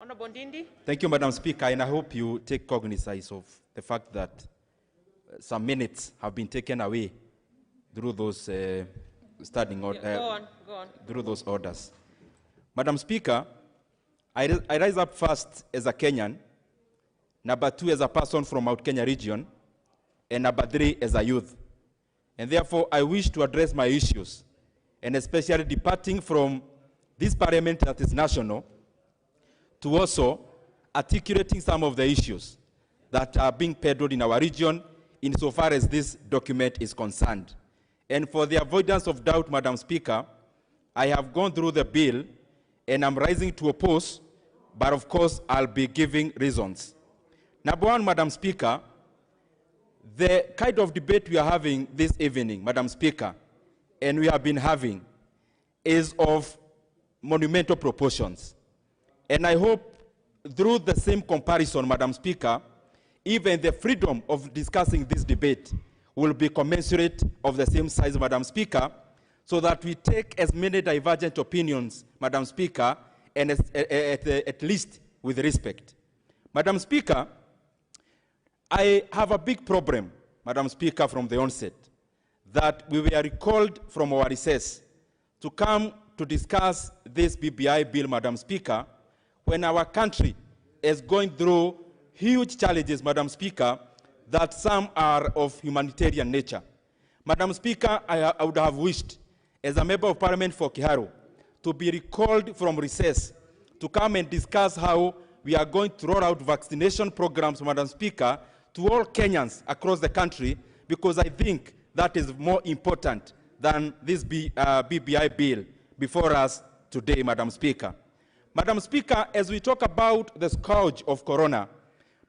Honorable Ndindi. Thank you, Madam Speaker, and I hope you take cognizance of the fact that some minutes have been taken away through those Go on. Through those orders. Madam Speaker, I rise up first as a Kenyan, number two as a person from Mount Kenya region, and number three as a youth. And therefore, I wish to address my issues, and especially departing from this parliament that is national, to also articulating some of the issues that are being peddled in our region insofar as this document is concerned. And for the avoidance of doubt, Madam Speaker, I have gone through the bill and I'm rising to oppose, but of course I'll be giving reasons. Number one, Madam Speaker, the kind of debate we are having this evening, Madam Speaker, and we have been having, is of monumental proportions. And I hope through the same comparison, Madam Speaker, even the freedom of discussing this debate will be commensurate of the same size, Madam Speaker, so that we take as many divergent opinions, Madam Speaker, and at least with respect. Madam Speaker, I have a big problem, Madam Speaker, from the onset, that we were recalled from our recess to come to discuss this BBI bill, Madam Speaker, when our country is going through huge challenges, Madam Speaker, that some are of humanitarian nature. Madam Speaker, I would have wished, as a member of Parliament for Kiharu, to be recalled from recess to come and discuss how we are going to roll out vaccination programs, Madam Speaker, to all Kenyans across the country, because I think that is more important than this BBI bill before us today, Madam Speaker. Madam Speaker, as we talk about the scourge of corona,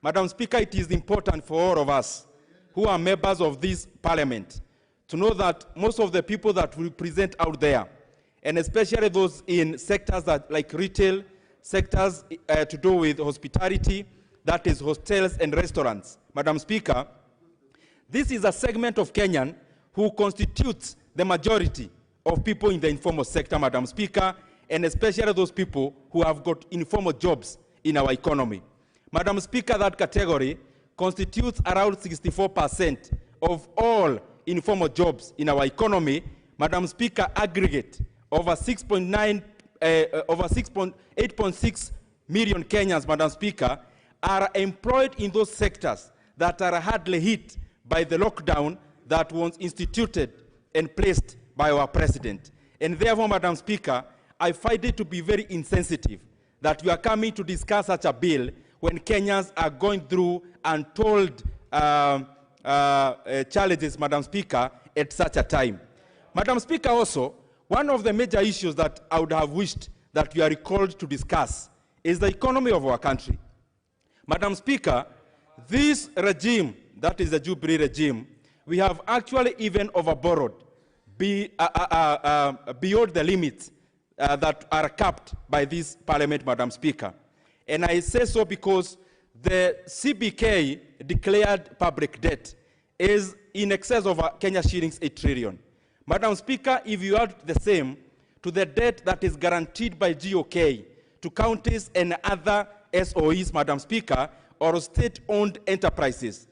Madam Speaker, it is important for all of us who are members of this parliament to know that most of the people that we present out there, and especially those in sectors that, like retail, sectors to do with hospitality, that is hotels and restaurants, Madam Speaker, this is a segment of Kenyan who constitutes the majority of people in the informal sector, Madam Speaker, and especially those people who have got informal jobs in our economy. Madam Speaker, that category constitutes around 64% of all informal jobs in our economy. Madam Speaker, aggregate over 8.6 million Kenyans, Madam Speaker, are employed in those sectors that are hardly hit by the lockdown that was instituted and placed by our president. And therefore, Madam Speaker, I find it to be very insensitive that we are coming to discuss such a bill when Kenyans are going through untold challenges, Madam Speaker, at such a time. Madam Speaker, also, one of the major issues that I would have wished that we are recalled to discuss is the economy of our country. Madam Speaker, this regime, that is the Jubilee regime, we have actually even overborrowed beyond the limits that are capped by this parliament, Madam Speaker. And I say so because the CBK declared public debt is in excess of Kenya shillings 8 trillion. Madam Speaker, if you add the same to the debt that is guaranteed by GOK to counties and other SOEs, Madam Speaker, or state-owned enterprises,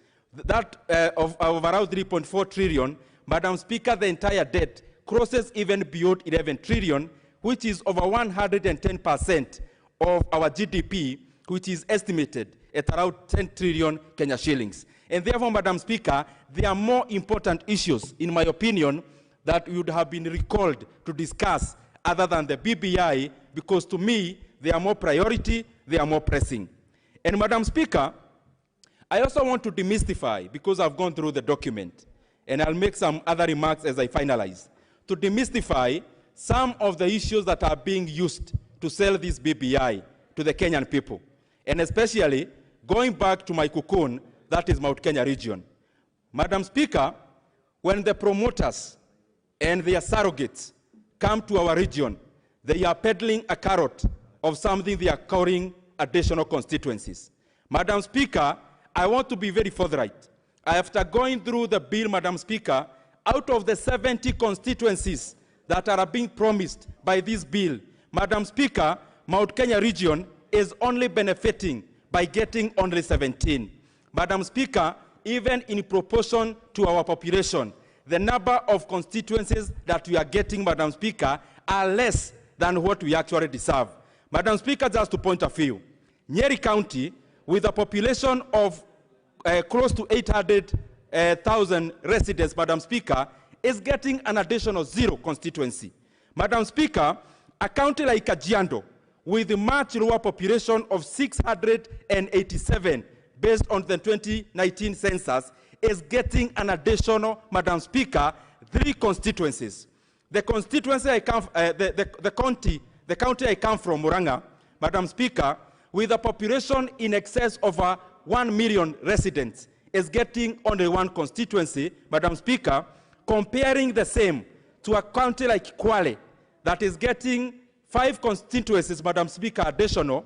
that of around 3.4 trillion, Madam Speaker, the entire debt crosses even beyond 11 trillion, which is over 110% of our GDP, which is estimated at around 10 trillion Kenya shillings. And therefore, Madam Speaker, there are more important issues, in my opinion, that would have been recalled to discuss other than the BBI, because to me, they are more priority, they are more pressing. And Madam Speaker, I also want to demystify, because I've gone through the document, and I'll make some other remarks as I finalize, to demystify some of the issues that are being used to sell this BBI to the Kenyan people, and especially going back to my cocoon, that is Mount Kenya region. Madam Speaker, when the promoters and their surrogates come to our region, they are peddling a carrot of something they are calling additional constituencies. Madam Speaker, I want to be very forthright. After going through the bill, Madam Speaker, out of the 70 constituencies that are being promised by this bill, Madam Speaker, Mount Kenya region is only benefiting by getting only 17. Madam Speaker, even in proportion to our population, the number of constituencies that we are getting, Madam Speaker, are less than what we actually deserve. Madam Speaker, just to point a few, Nyeri County, with a population of close to 800,000 residents, Madam Speaker, is getting an additional 0 constituency. Madam Speaker, a county like Kajiado, with a much lower population of 687, based on the 2019 census, is getting an additional, Madam Speaker, 3 constituencies. The constituency I come, the county I come from, Muranga, Madam Speaker, with a population in excess of 1 million residents, is getting only 1 constituency, Madam Speaker, comparing the same to a county like Kwale, that is getting 5 constituencies, Madam Speaker, additional,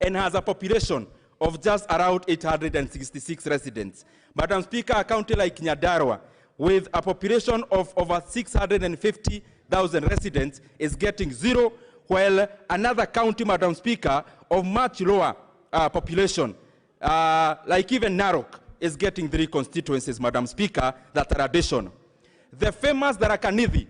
and has a population of just around 866 residents. Madam Speaker, a county like Nyandarua, with a population of over 650,000 residents, is getting 0, while another county, Madam Speaker, of much lower population, like even Narok, is getting 3 constituencies, Madam Speaker, that are additional. The famous Tharaka Nithi,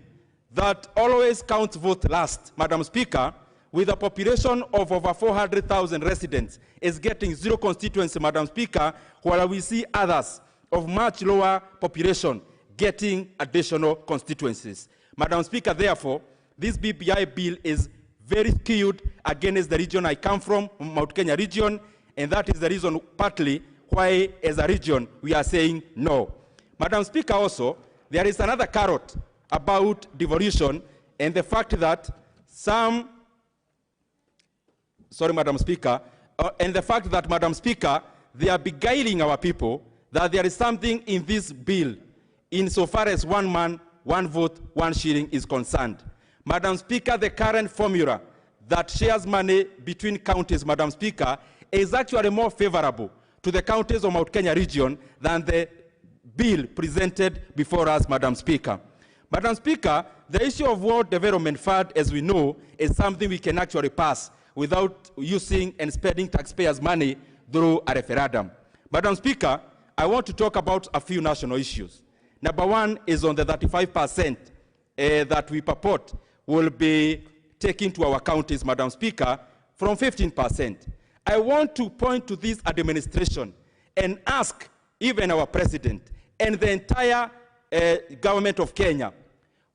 that always counts vote last, Madam Speaker, with a population of over 400,000 residents, is getting 0 constituency, Madam Speaker, while we see others of much lower population getting additional constituencies. Madam Speaker, therefore, this BBI bill is very skewed against the region I come from, Mount Kenya region, and that is the reason partly why, as a region, we are saying no. Madam Speaker, also, there is another carrot about devolution and the fact that some, sorry, Madam Speaker, and the fact that, Madam Speaker, they are beguiling our people that there is something in this bill insofar as 1 man, 1 vote, 1 shilling is concerned. Madam Speaker, the current formula that shares money between counties, Madam Speaker, is actually more favorable to the counties of Mount Kenya region than the bill presented before us, Madam Speaker. Madam Speaker, the issue of World Development Fund, as we know, is something we can actually pass without using and spending taxpayers' money through a referendum. Madam Speaker, I want to talk about a few national issues. Number 1 is on the 35% that we purport will be taken to our counties, Madam Speaker, from 15%. I want to point to this administration and ask even our president and the entire government of Kenya,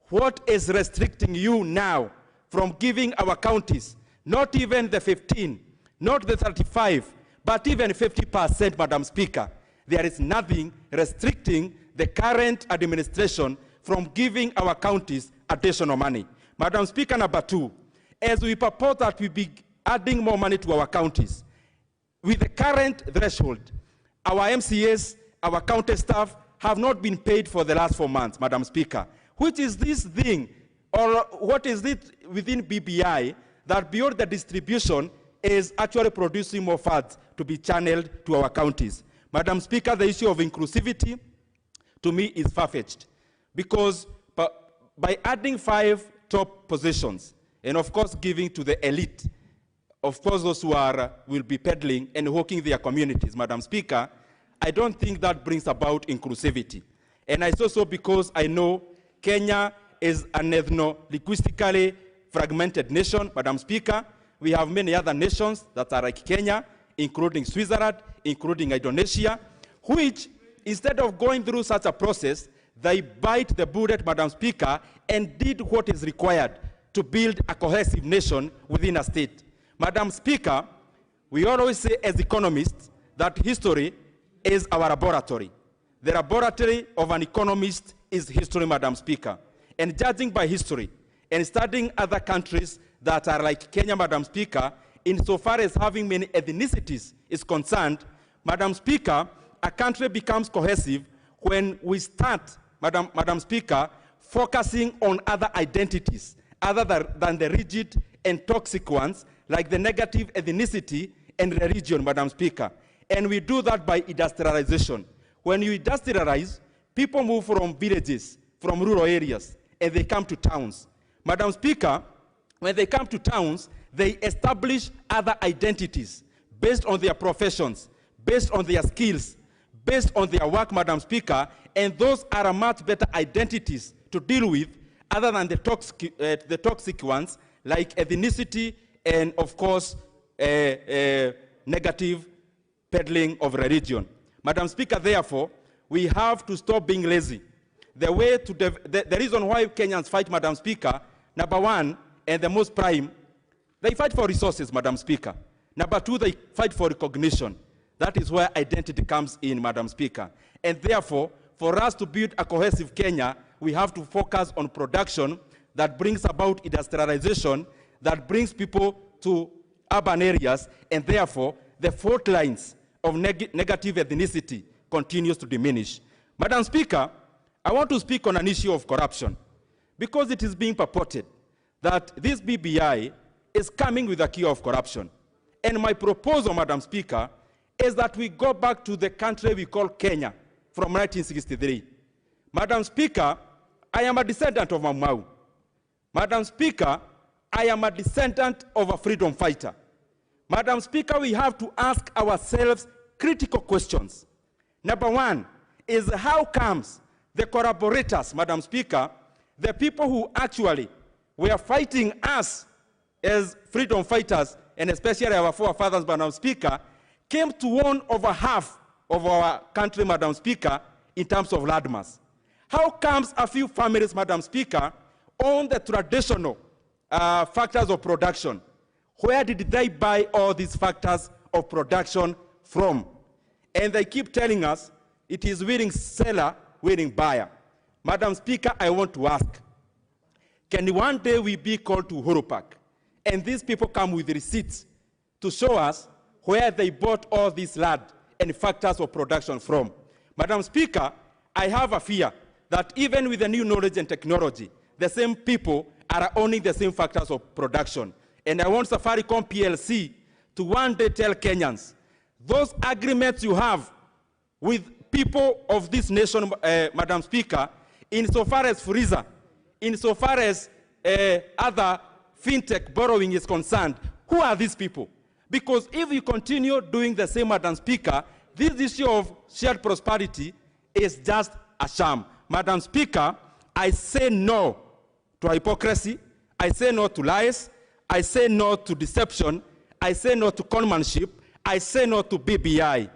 what is restricting you now from giving our counties, not even the 15, not the 35, but even 50%, Madam Speaker? There is nothing restricting the current administration from giving our counties additional money. Madam Speaker, number 2, as we purport that we be adding more money to our counties, with the current threshold, our MCAs, our county staff have not been paid for the last 4 months, Madam Speaker. Which is this thing, or what is it within BBI that beyond the distribution is actually producing more funds to be channeled to our counties? Madam Speaker, the issue of inclusivity, to me, is far-fetched, because by adding 5 top positions, and of course giving to the elite, of course those who will be peddling and hawking their communities, Madam Speaker, I don't think that brings about inclusivity. And I say so because I know Kenya is an ethno-linguistically fragmented nation, Madam Speaker. We have many other nations that are like Kenya, including Switzerland, including Indonesia, which, instead of going through such a process, they bite the bullet, Madam Speaker, and did what is required to build a cohesive nation within a state. Madam Speaker, we always say as economists that history is our laboratory. The laboratory of an economist is history, Madam Speaker. And judging by history and studying other countries that are like Kenya, Madam Speaker, insofar as having many ethnicities is concerned, Madam Speaker, a country becomes cohesive when we start, Madam Speaker, focusing on other identities other than the rigid and toxic ones, like the negative ethnicity and religion, Madam Speaker. And we do that by industrialization. When you industrialize, people move from villages, from rural areas, and they come to towns. Madam Speaker, when they come to towns, they establish other identities based on their professions, based on their skills, based on their work, Madam Speaker, and those are much better identities to deal with other than the toxic ones like ethnicity and, of course, negative peddling of religion. Madam Speaker, therefore, we have to stop being lazy. The reason why Kenyans fight, Madam Speaker, number one, and the most prime, they fight for resources, Madam Speaker. Number two, they fight for recognition. That is where identity comes in, Madam Speaker. And therefore, for us to build a cohesive Kenya, we have to focus on production that brings about industrialization, that brings people to urban areas, and therefore, the fault lines of negative ethnicity continues to diminish. Madam Speaker, I want to speak on an issue of corruption, because it is being purported that this BBI is coming with a cure of corruption. And my proposal, Madam Speaker, is that we go back to the country we call Kenya from 1963. Madam Speaker, I am a descendant of Mau. Madam Speaker, I am a descendant of a freedom fighter. Madam Speaker, we have to ask ourselves critical questions. Number one is how comes the collaborators, Madam Speaker, the people who actually were fighting us as freedom fighters, and especially our forefathers, Madam Speaker, came to own over half of our country, Madam Speaker, in terms of landmass. How comes a few families, Madam Speaker, own the traditional factors of production? Where did they buy all these factors of production from? And they keep telling us it is willing seller, willing buyer. Madam Speaker, I want to ask, can one day we be called to Uhuru Park, and these people come with receipts to show us where they bought all this land and factors of production from? Madam Speaker, I have a fear that even with the new knowledge and technology, the same people are owning the same factors of production. And I want Safaricom PLC to one day tell Kenyans, those agreements you have with people of this nation, Madam Speaker, insofar as Fuliza, insofar as other fintech borrowing is concerned, who are these people? Because if you continue doing the same, Madam Speaker, this issue of shared prosperity is just a sham. Madam Speaker, I say no to hypocrisy. I say no to lies. I say no to deception. I say no to conmanship. I say no to BBI.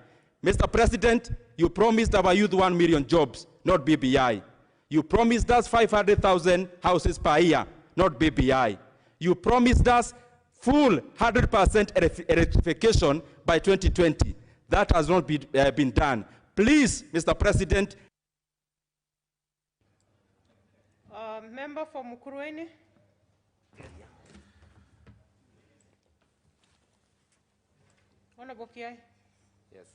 Mr. President, you promised our youth 1 million jobs, not BBI. You promised us 500,000 houses per year, not BBI. You promised us full 100% electrification by 2020. That has not been done. Please, Mr. President. Member for Mukurweini. Honorable Kiai. Yes.